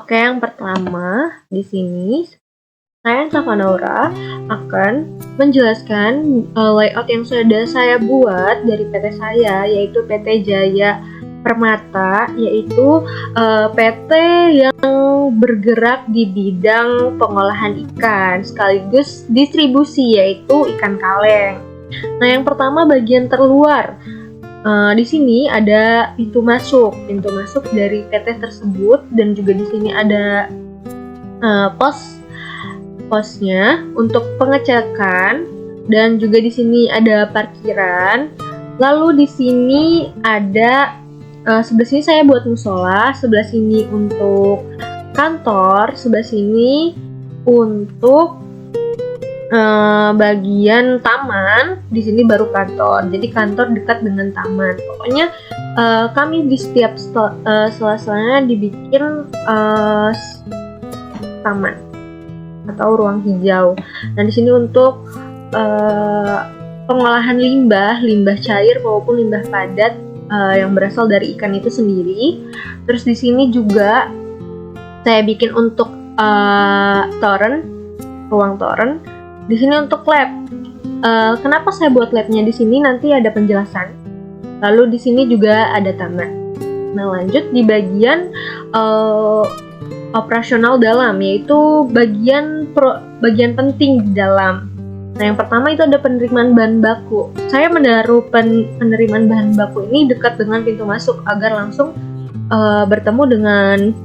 Oke, yang pertama di sini saya Savanaura akan menjelaskan layout yang sudah saya buat dari PT saya, yaitu PT Jaya Permata, yaitu PT yang bergerak di bidang pengolahan ikan sekaligus distribusi, yaitu ikan kaleng. Nah, yang pertama bagian terluar. Di sini ada pintu masuk dari PT tersebut, dan juga di sini ada posnya untuk pengecekan, dan juga di sini ada parkiran. Lalu di sini ada sebelah sini saya buat musola, sebelah sini untuk kantor, sebelah sini untuk bagian taman, di sini baru kantor. Jadi kantor dekat dengan taman. Pokoknya kami di setiap sela-selanya dibikin taman atau ruang hijau. Nah, di sini untuk pengolahan limbah cair maupun limbah padat yang berasal dari ikan itu sendiri. Terus di sini juga saya bikin untuk ruang toren. Di sini untuk lab. Kenapa saya buat labnya di sini? Nanti ada penjelasan. Lalu di sini juga ada taman. Nah, lanjut di bagian operasional dalam, yaitu bagian penting di dalam. Nah, yang pertama itu ada penerimaan bahan baku. Saya menaruh penerimaan bahan baku ini dekat dengan pintu masuk agar langsung bertemu dengan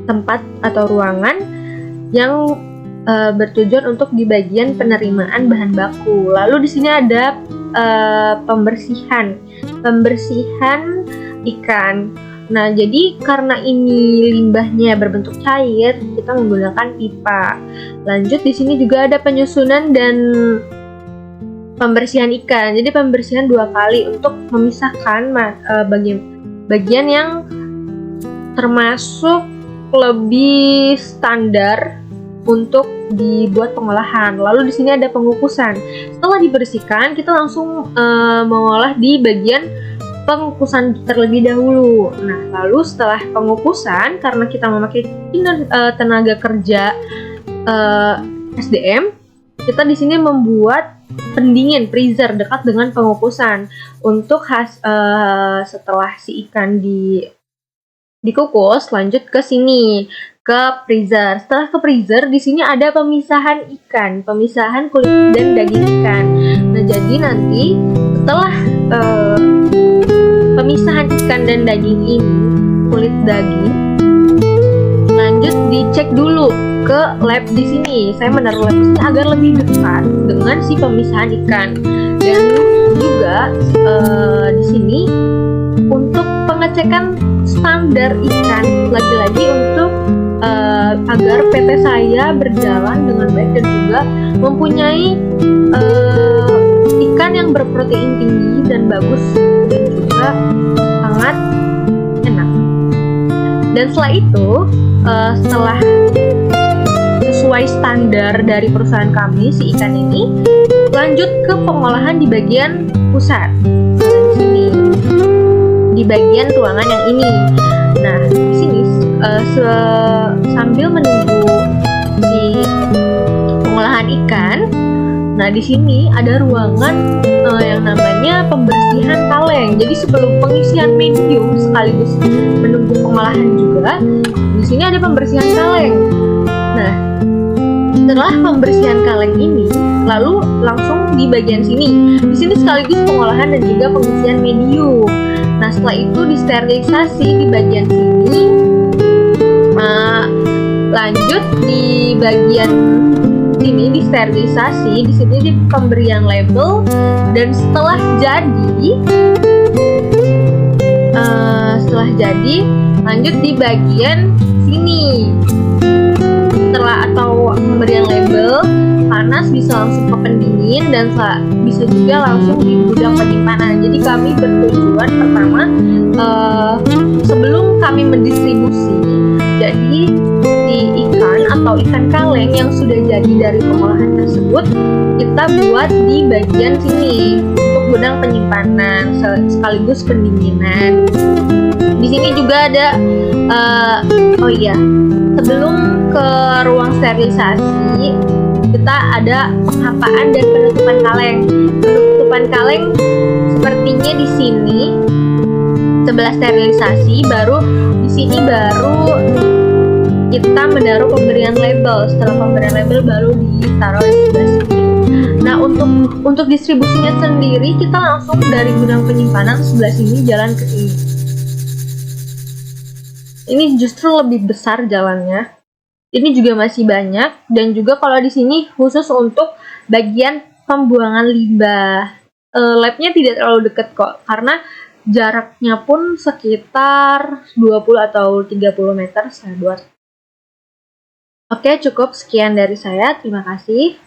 tempat atau ruangan yang bertujuan untuk di bagian penerimaan bahan baku. Lalu di sini ada pembersihan ikan. Nah, jadi karena ini limbahnya berbentuk cair, kita menggunakan pipa. Lanjut di sini juga ada penyusunan dan pembersihan ikan. Jadi pembersihan 2 kali untuk memisahkan bagian yang termasuk lebih standar untuk dibuat pengolahan. Lalu di sini ada pengukusan. Setelah dibersihkan, kita langsung mengolah di bagian pengukusan terlebih dahulu. Nah, lalu setelah pengukusan, karena kita memakai tenaga kerja SDM, kita di sini membuat pendingin freezer dekat dengan pengukusan untuk setelah si ikan dikukus, lanjut ke sini ke freezer. Setelah ke freezer, di sini ada pemisahan kulit dan daging ikan. Nah, jadi nanti setelah pemisahan ikan dan daging ini, kulit daging, lanjut dicek dulu ke lab di sini. Saya menaruh lab di sini agar lebih dekat dengan si pemisahan ikan. Dan juga di sini untuk pengecekan standar ikan, lagi-lagi untuk agar PT saya berjalan dengan baik dan juga mempunyai ikan yang berprotein tinggi dan bagus dan juga sangat enak. Dan setelah itu, setelah sesuai standar dari perusahaan kami, si ikan ini lanjut ke pengolahan di bagian pusat. Di sini, di bagian ruangan yang ini. Nah, di sini sambil menunggu si pengolahan ikan, nah di sini ada ruangan yang namanya pembersihan kaleng. Jadi sebelum pengisian medium sekaligus menunggu pengolahan juga, di sini ada pembersihan kaleng. Nah, setelah pembersihan kaleng ini, lalu langsung di bagian sini. Di sini sekaligus pengolahan dan juga pengisian medium. Nah, setelah itu disterilisasi di bagian sini. Lanjut di bagian sini disterilisasi, di sini di pemberian label, dan setelah jadi lanjut di bagian sini. Setelah atau pemberian label panas bisa langsung ke pendingin dan bisa juga langsung di gudang penyimpanan. Jadi kami bertujuan pertama sebelum kami mendistribusi, jadi di ikan atau ikan kaleng yang sudah jadi dari pengolahan tersebut kita buat di bagian sini untuk gudang penyimpanan sekaligus pendinginan. Di sini juga ada oh iya, sebelum ke ruang sterilisasi kita ada penghapaan dan penutupan kaleng. Penutupan kaleng sepertinya di sini sebelah sterilisasi, baru di sini baru kita menaruh pemberian label. Setelah pemberian label baru ditaruh di sebelah sini. Nah, untuk distribusinya sendiri kita langsung dari gudang penyimpanan sebelah sini jalan ke sini. Ini justru lebih besar jalannya. Ini juga masih banyak, dan juga kalau di sini khusus untuk bagian pembuangan limbah. Labnya tidak terlalu dekat kok, karena jaraknya pun sekitar 20 atau 30 meter saya buat. Oke, cukup sekian dari saya. Terima kasih.